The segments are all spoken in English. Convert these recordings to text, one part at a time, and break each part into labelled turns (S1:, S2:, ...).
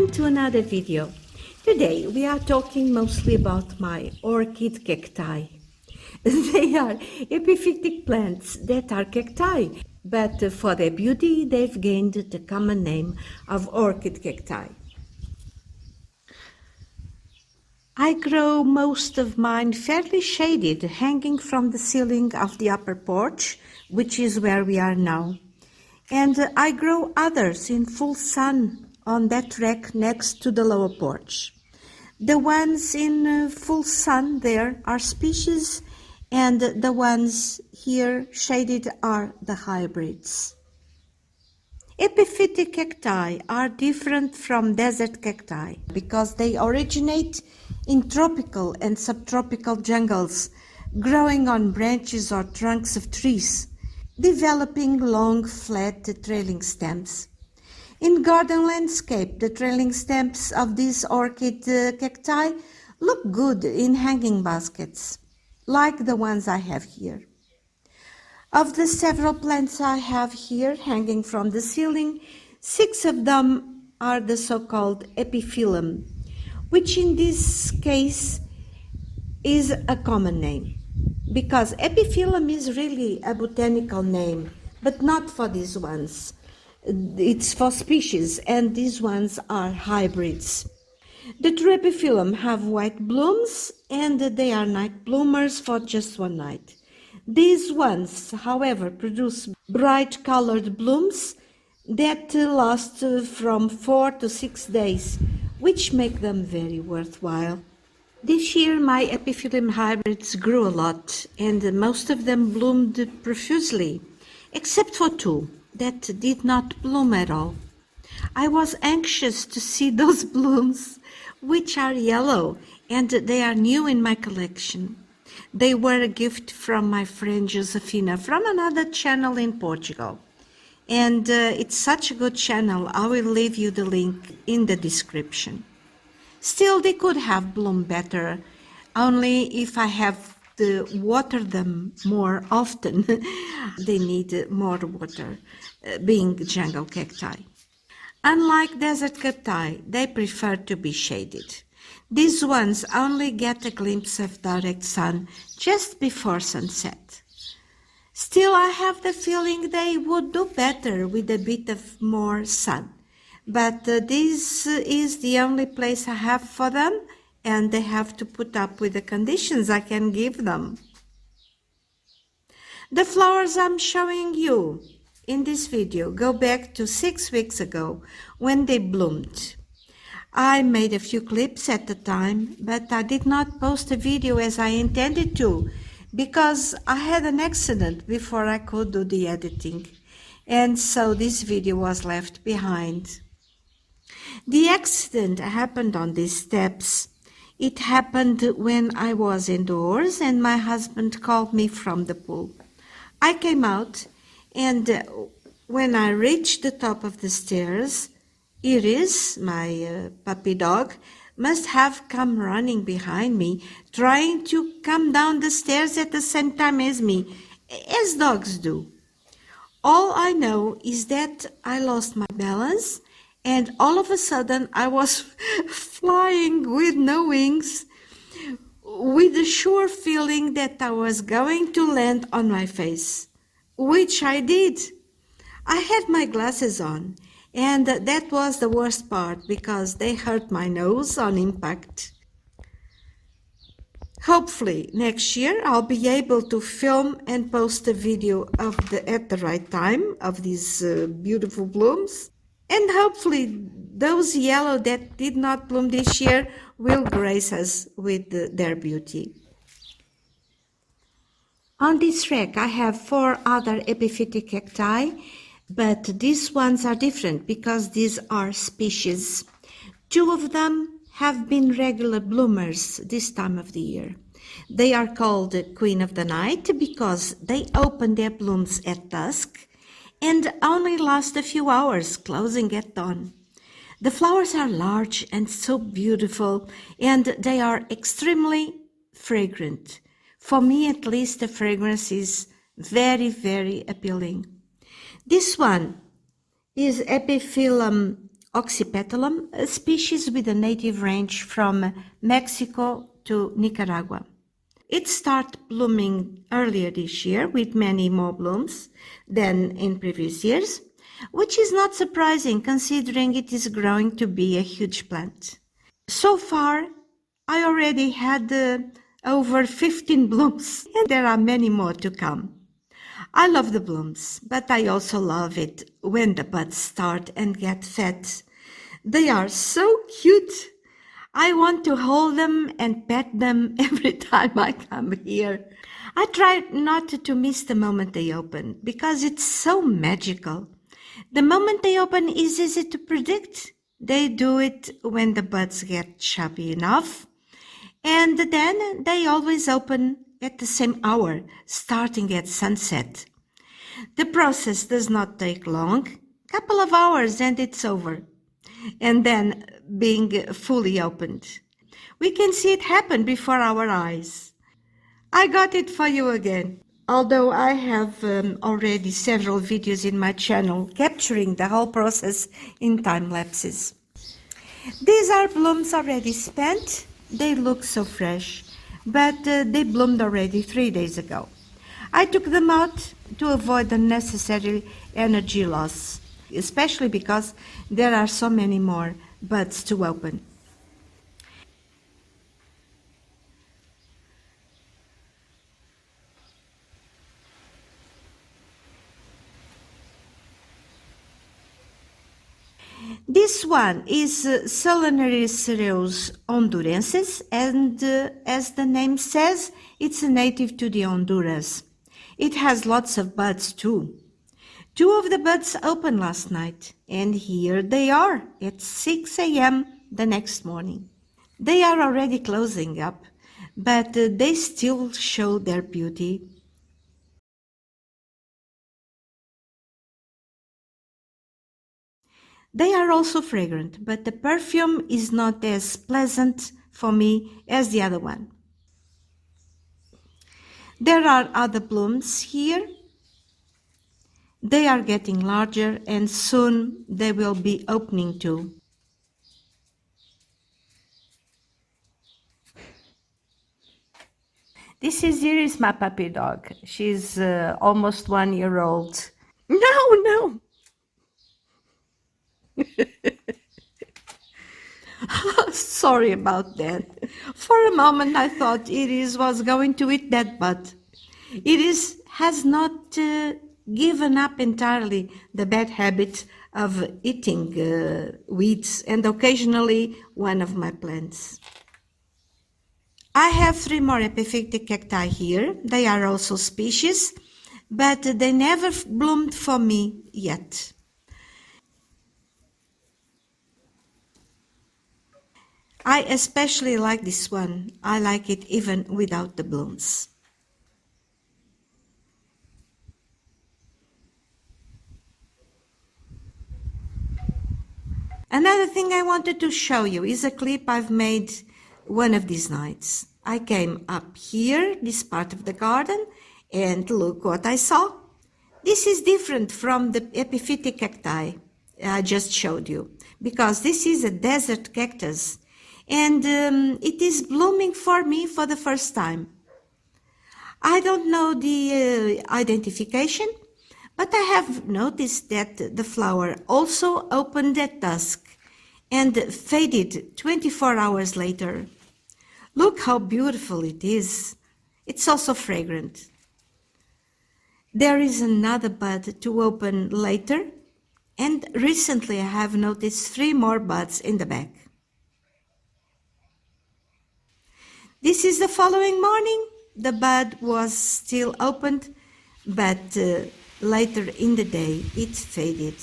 S1: Welcome to another video. Today we are talking mostly about my orchid cacti. They are epiphytic plants that are cacti, but for their beauty they've gained the common name of orchid cacti. I grow most of mine fairly shaded, hanging from the ceiling of the upper porch, which is where we are now. And I grow others in full sun on that rack next to the lower porch. The ones in full sun there are species, and the ones here shaded are the hybrids. Epiphytic cacti are different from desert cacti because they originate in tropical and subtropical jungles, growing on branches or trunks of trees, developing long, flat, trailing stems. In garden landscape, the trailing stems of these orchid cacti look good in hanging baskets, like the ones I have here. Of the several plants I have here hanging from the ceiling, 6 of them are the so-called epiphyllum, which in this case is a common name, because epiphyllum is really a botanical name, but not for these ones. It's for species, and these ones are hybrids. The true epiphyllum have white blooms, and they are night bloomers for just one night. These ones, however, produce bright colored blooms that last from 4 to 6 days, which make them very worthwhile. This year my epiphyllum hybrids grew a lot, and most of them bloomed profusely, except for 2 that did not bloom at all. I was anxious to see those blooms, which are yellow, and they are new in my collection. They were a gift from my friend Josefina from another channel in Portugal. And it's such a good channel, I will leave you the link in the description. Still, they could have bloomed better, only if I have to water them more often. They need more water, being jungle cacti. Unlike desert cacti, they prefer to be shaded. These ones only get a glimpse of direct sun just before sunset. Still, I have the feeling they would do better with a bit of more sun. But this is the only place I have for them, and they have to put up with the conditions I can give them. The flowers I'm showing you in this video go back to 6 weeks ago when they bloomed. I made a few clips at the time, but I did not post a video as I intended to because I had an accident before I could do the editing, and so this video was left behind. The accident happened on these steps. It happened when I was indoors and my husband called me from the pool. I came out, and when I reached the top of the stairs, Iris, my puppy dog, must have come running behind me, trying to come down the stairs at the same time as me, as dogs do. All I know is that I lost my balance, and all of a sudden I was flying with no wings, with the sure feeling that I was going to land on my face, which I did. I had my glasses on, and that was the worst part because they hurt my nose on impact. Hopefully next year I'll be able to film and post a video at the right time of these beautiful blooms. And hopefully those yellow that did not bloom this year will grace us with their beauty. On this rack I have 4 other epiphytic cacti, but these ones are different because these are species. 2 of them have been regular bloomers this time of the year. They are called Queen of the Night because they open their blooms at dusk and only last a few hours, closing at dawn. The flowers are large and so beautiful, and they are extremely fragrant. For me, at least, the fragrance is very, very appealing. This one is Epiphyllum oxypetalum, a species with a native range from Mexico to Nicaragua. It started blooming earlier this year with many more blooms than in previous years, which is not surprising considering it is growing to be a huge plant. So far, I already had over 15 blooms, and there are many more to come. I love the blooms, but I also love it when the buds start and get fat. They are so cute. I want to hold them and pet them every time I come here. I try not to miss the moment they open because it's so magical. The moment they open is easy to predict. They do it when the buds get chubby enough, and then they always open at the same hour, starting at sunset. The process does not take long, couple of hours and it's over, and then being fully opened. We can see it happen before our eyes. I got it for you again. Although I have already several videos in my channel capturing the whole process in time lapses. These are blooms already spent. They look so fresh, but they bloomed already 3 days ago. I took them out to avoid unnecessary energy loss, especially because there are so many more buds to open. This one is Cereus hondurensis, and as the name says, it's a native to the Honduras. It has lots of buds too. 2 of the buds opened last night, and here they are at 6 a.m. the next morning. They are already closing up, but they still show their beauty. They are also fragrant, but the perfume is not as pleasant for me as the other one. There are other blooms here. They are getting larger and soon they will be opening too. Here is my puppy dog. She's almost 1 year old. No. Sorry about that. For a moment I thought Iris was going to eat that bud. Iris has not given up entirely the bad habit of eating weeds and occasionally one of my plants. I have 3 more epiphytic cacti here. They are also species, but they never bloomed for me yet. I especially like this one. I like it even without the blooms. Another thing I wanted to show you is a clip I've made one of these nights. I came up here, this part of the garden, and look what I saw. This is different from the epiphytic cacti I just showed you, because this is a desert cactus, and it is blooming for me for the first time. I don't know the identification, but I have noticed that the flower also opened at dusk and faded 24 hours later. Look how beautiful it is. It's also fragrant. There is another bud to open later, and recently I have noticed 3 more buds in the back. This is the following morning. The bud was still opened, but later in the day it faded.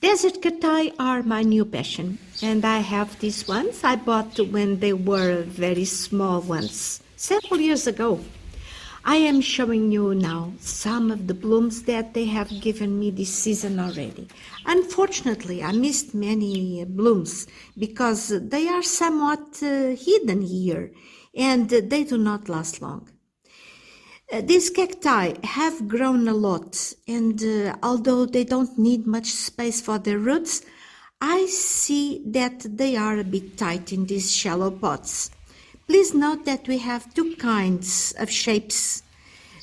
S1: Desert cacti are my new passion, and I have these ones I bought when they were very small ones, several years ago. I am showing you now some of the blooms that they have given me this season already. Unfortunately, I missed many blooms because they are somewhat hidden here and they do not last long. These cacti have grown a lot, and although they don't need much space for their roots, I see that they are a bit tight in these shallow pots. Please note that we have two kinds of shapes.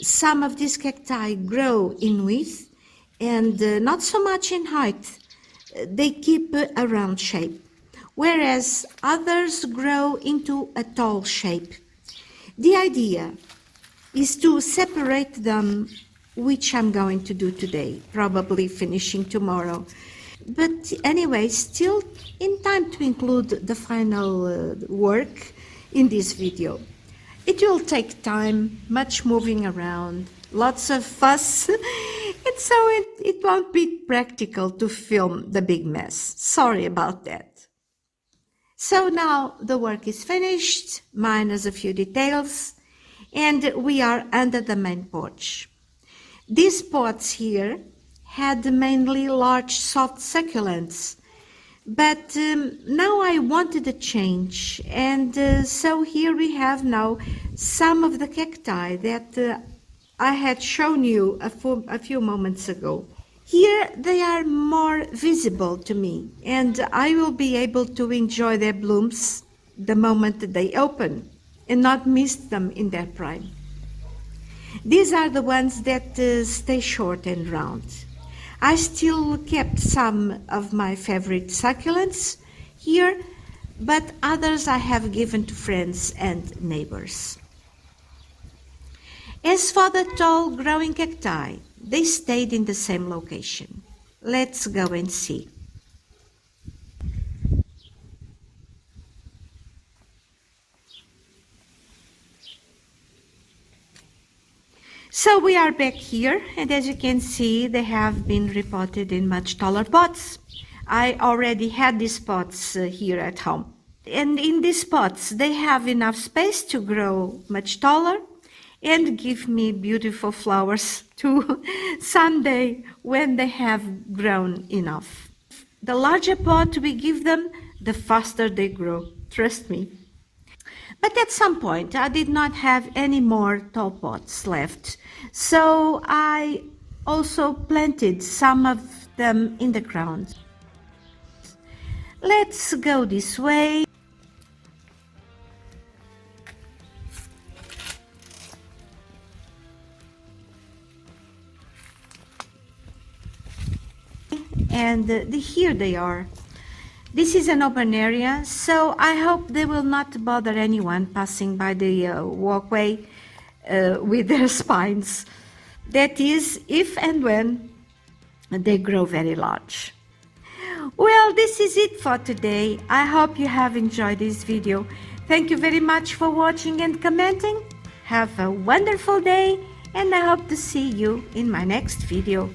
S1: Some of these cacti grow in width and not so much in height. They keep a round shape, whereas others grow into a tall shape. The idea is to separate them, which I'm going to do today, probably finishing tomorrow. But anyway, still in time to include the final work in this video. It will take time, much moving around, lots of fuss, and so it won't be practical to film the big mess. Sorry about that. So now the work is finished, minus a few details, and we are under the main porch. These pots here had mainly large soft succulents, but now I wanted a change, and so here we have now some of the cacti that I had shown you a few moments ago. Here they are more visible to me, and I will be able to enjoy their blooms the moment they open and not miss them in their prime. These are the ones that stay short and round. I still kept some of my favorite succulents here, but others I have given to friends and neighbors. As for the tall growing cacti, they stayed in the same location. Let's go and see. So we are back here, and as you can see, they have been repotted in much taller pots. I already had these pots here at home. And in these pots, they have enough space to grow much taller and give me beautiful flowers too someday when they have grown enough. The larger pot we give them, the faster they grow, trust me. But at some point, I did not have any more tall pots left, so I also planted some of them in the ground. Let's go this way. And here they are. This is an open area, so I hope they will not bother anyone passing by the walkway with their spines. That is, if and when they grow very large. Well, this is it for today. I hope you have enjoyed this video. Thank you very much for watching and commenting. Have a wonderful day, and I hope to see you in my next video.